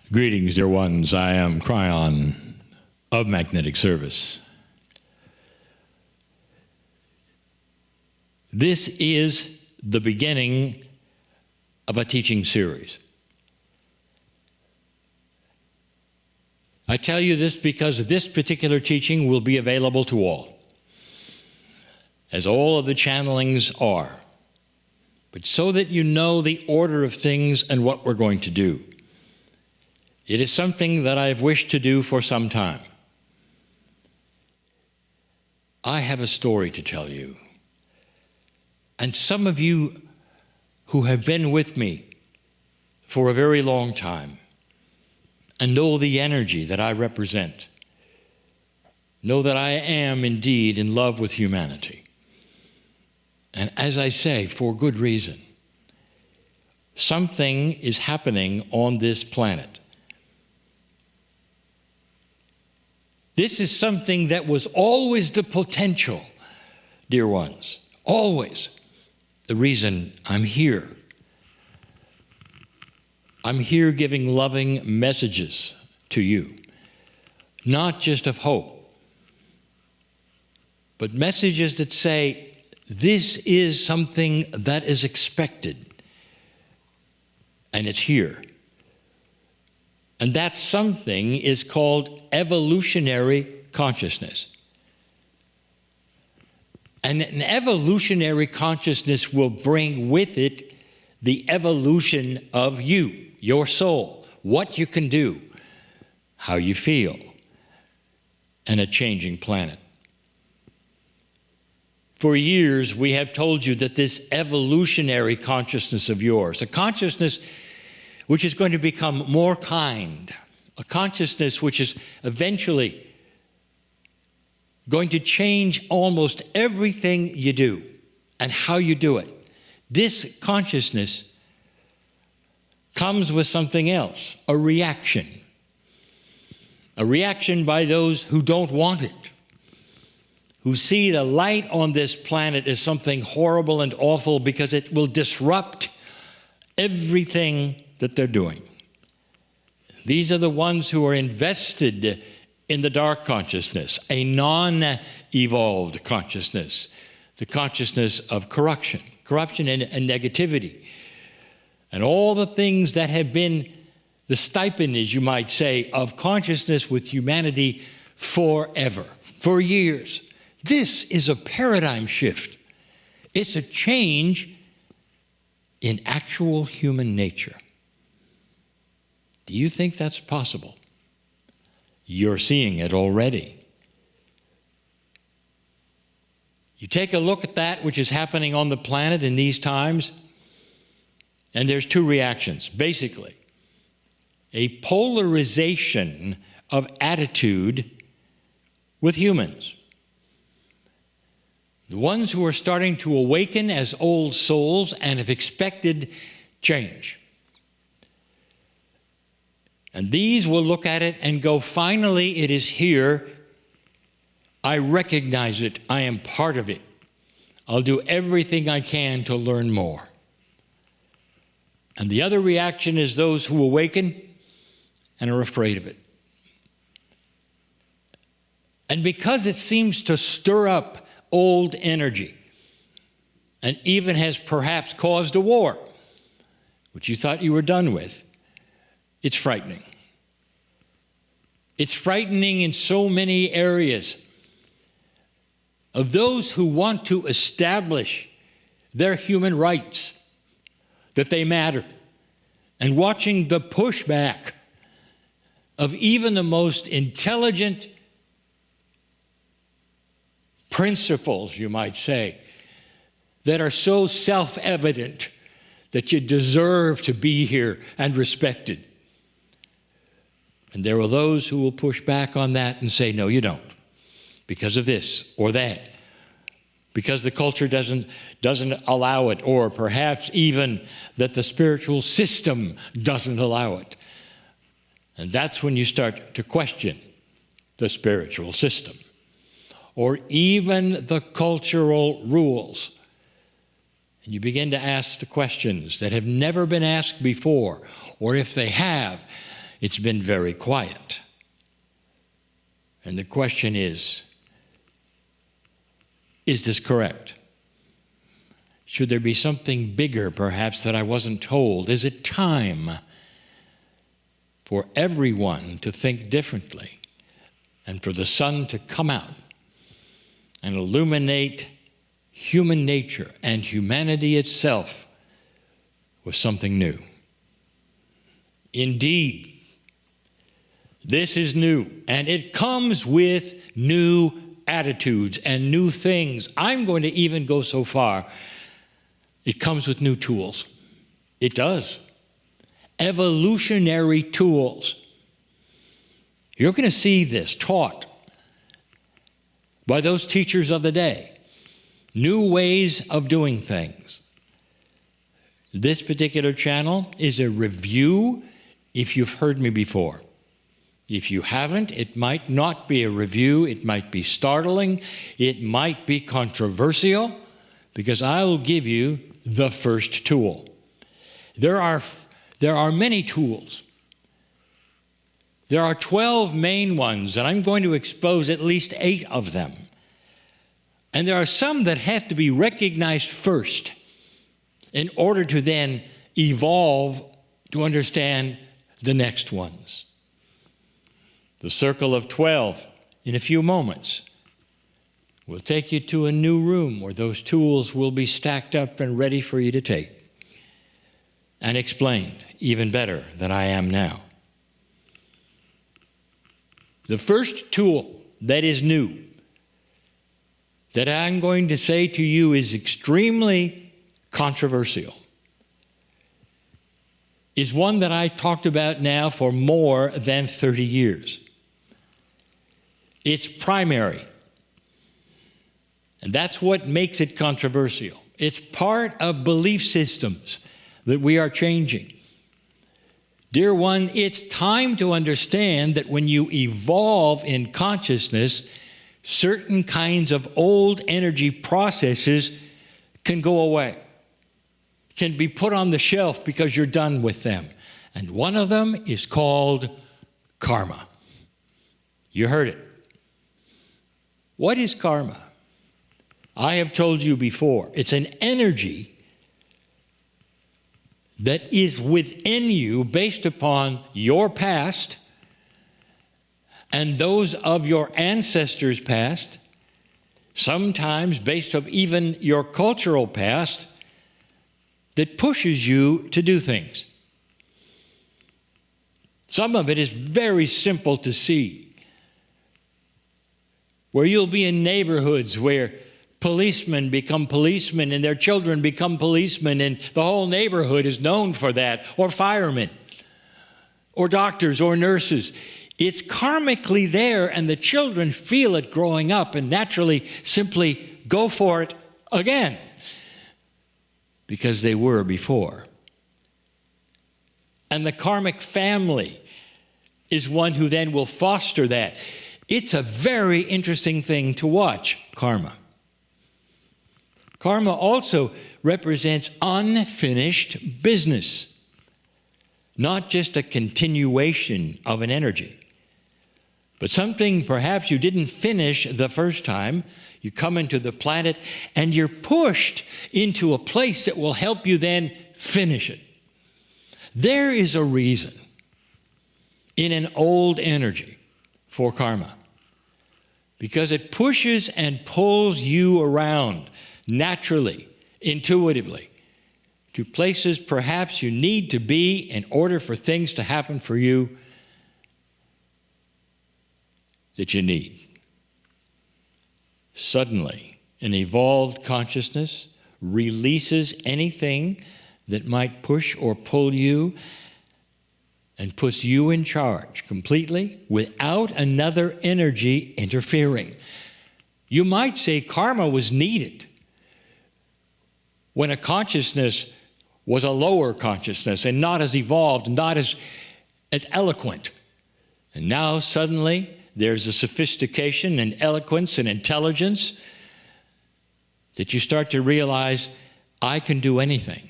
Greetings, dear ones. I am Kryon of Magnetic Service. This is the beginning of a teaching series. I tell you this because this particular teaching will be available to all, as all of the channelings are, but so that you know the order of things and what we're going to do. It is something that I've wished to do for some time. I have a story to tell you. And some of you who have been with me for a very long time and know the energy that I represent, know that I am indeed in love with humanity. And as I say, for good reason. Something is happening on this planet. This is something that was always the potential, dear ones, always. The reason I'm here. I'm here giving loving messages to you, not just of hope, but messages that say, this is something that is expected, and it's here. And that something is called evolutionary consciousness. And an evolutionary consciousness will bring with it the evolution of you, your soul, what you can do, how you feel, and a changing planet. For years, we have told you that this evolutionary consciousness of yours, a consciousness which is going to become more kind, a consciousness which is eventually going to change almost everything you do and how you do it. This consciousness comes with something else, a reaction by those who don't want it, who see the light on this planet as something horrible and awful because it will disrupt everything that they're doing. These are the ones who are invested in the dark consciousness, a non-evolved consciousness, the consciousness of corruption and negativity, and all the things that have been the stipend, you might say, of consciousness with humanity forever, for years. This is a paradigm shift. It's a change in actual human nature. Do you think that's possible? You're seeing it already. You take a look at that which is happening on the planet in these times, and there's two reactions, basically. A polarization of attitude with humans. The ones who are starting to awaken as old souls and have expected change. And these will look at it and go, finally, it is here. I recognize it. I am part of it. I'll do everything I can to learn more. And the other reaction is those who awaken and are afraid of it. And because it seems to stir up old energy and even has perhaps caused a war, which you thought you were done with, it's frightening. It's frightening in so many areas of those who want to establish their human rights, that they matter, and watching the pushback of even the most intelligent principles, you might say, that are so self-evident that you deserve to be here and respected. And there are those who will push back on that and say, no, you don't, because of this or that, because the culture doesn't allow it, or perhaps even that the spiritual system doesn't allow it. And that's when you start to question the spiritual system, or even the cultural rules. And you begin to ask the questions that have never been asked before, or if they have, it's been very quiet. And the question is this correct? Should there be something bigger, perhaps, that I wasn't told? Is it time for everyone to think differently and for the sun to come out and illuminate human nature and humanity itself with something new? Indeed, this is new, and it comes with new attitudes and new things. I'm going to even go so far. It comes with new tools. It does. Evolutionary tools. You're going to see this taught by those teachers of the day. New ways of doing things. This particular channel is a review if you've heard me before. If you haven't, it might not be a review. It might be startling. It might be controversial, because I will give you the first tool. There are many tools. There are 12 main ones, and I'm going to expose at least 8 of them. And there are some that have to be recognized first in order to then evolve to understand the next ones. The circle of 12, in a few moments, will take you to a new room where those tools will be stacked up and ready for you to take and explained even better than I am now. The first tool that is new that I'm going to say to you is extremely controversial is one that I talked about now for more than 30 years. It's primary. And that's what makes it controversial. It's part of belief systems that we are changing. Dear one, it's time to understand that when you evolve in consciousness, certain kinds of old energy processes can go away, can be put on the shelf because you're done with them. And one of them is called karma. You heard it. What is karma? I have told you before, it's an energy that is within you based upon your past and those of your ancestors' past, sometimes based on even your cultural past, that pushes you to do things. Some of it is very simple to see, where you'll be in neighborhoods where policemen become policemen and their children become policemen, and the whole neighborhood is known for that, or firemen, or doctors, or nurses. It's karmically there, and the children feel it growing up and naturally simply go for it again because they were before. And the karmic family is one who then will foster that. It's a very interesting thing to watch, karma. Karma also represents unfinished business, not just a continuation of an energy, but something perhaps you didn't finish the first time. You come into the planet and you're pushed into a place that will help you then finish it. There is a reason in an old energy for karma, because it pushes and pulls you around naturally, intuitively, to places perhaps you need to be in order for things to happen for you that you need. Suddenly, an evolved consciousness releases anything that might push or pull you and puts you in charge completely without another energy interfering. You might say karma was needed when a consciousness was a lower consciousness and not as evolved, not as eloquent. And now suddenly there's a sophistication and eloquence and intelligence that you start to realize, I can do anything.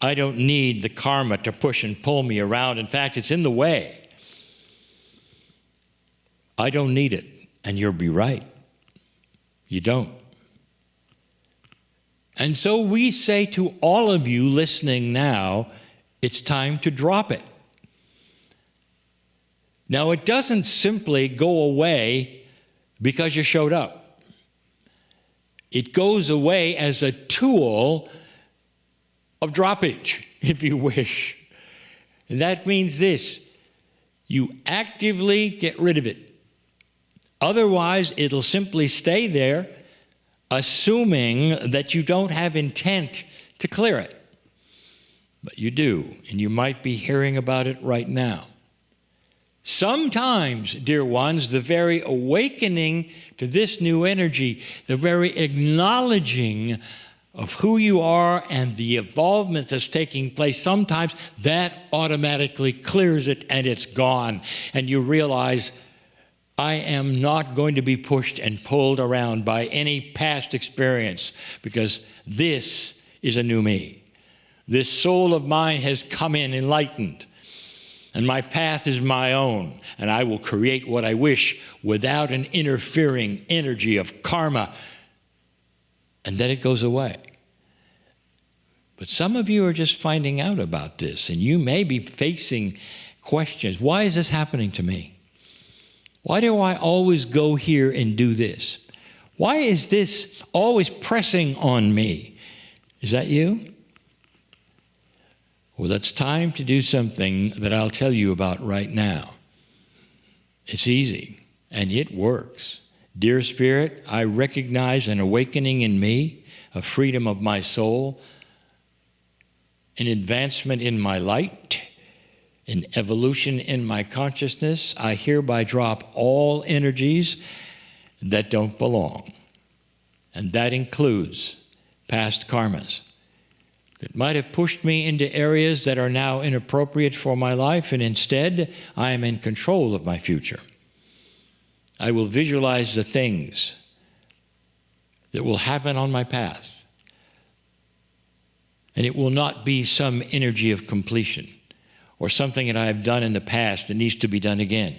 I don't need the karma to push and pull me around. In fact, it's in the way. I don't need it. And you'll be right. You don't. And so we say to all of you listening now, it's time to drop it. Now, it doesn't simply go away because you showed up. It goes away as a tool of droppage, if you wish. And that means this: you actively get rid of it. Otherwise, it'll simply stay there, assuming that you don't have intent to clear it. But you do, and you might be hearing about it right now. Sometimes, dear ones, the very awakening to this new energy, the very acknowledging of who you are and the evolvement that's taking place, sometimes that automatically clears it and it's gone. And you realize, I am not going to be pushed and pulled around by any past experience, because this is a new me. This soul of mine has come in enlightened, and my path is my own, and I will create what I wish without an interfering energy of karma. And then it goes away. But some of you are just finding out about this, and you may be facing questions. Why is this happening to me? Why do I always go here and do this? Why is this always pressing on me? Is that you? Well, it's time to do something that I'll tell you about right now. It's easy, and it works. Dear Spirit, I recognize an awakening in me, a freedom of my soul, an advancement in my light, an evolution in my consciousness. I hereby drop all energies that don't belong. And that includes past karmas that might have pushed me into areas that are now inappropriate for my life, and instead, I am in control of my future. I will visualize the things that will happen on my path, and it will not be some energy of completion or something that I have done in the past that needs to be done again.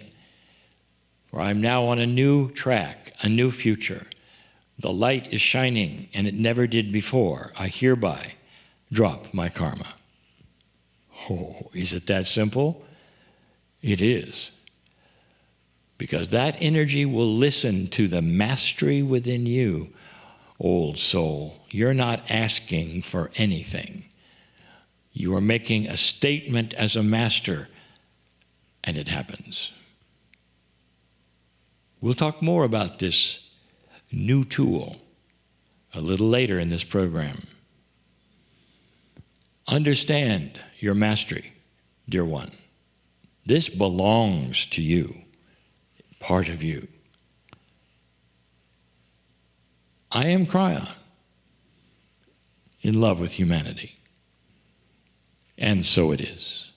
For I'm now on a new track, a new future. The light is shining, and it never did before. I hereby drop my karma. Oh, is it that simple? It is. Because that energy will listen to the mastery within you, old soul. You're not asking for anything. You are making a statement as a master, and it happens. We'll talk more about this new tool a little later in this program. Understand your mastery, dear one. This belongs to you, part of you. I am Kryon, in love with humanity. And so it is.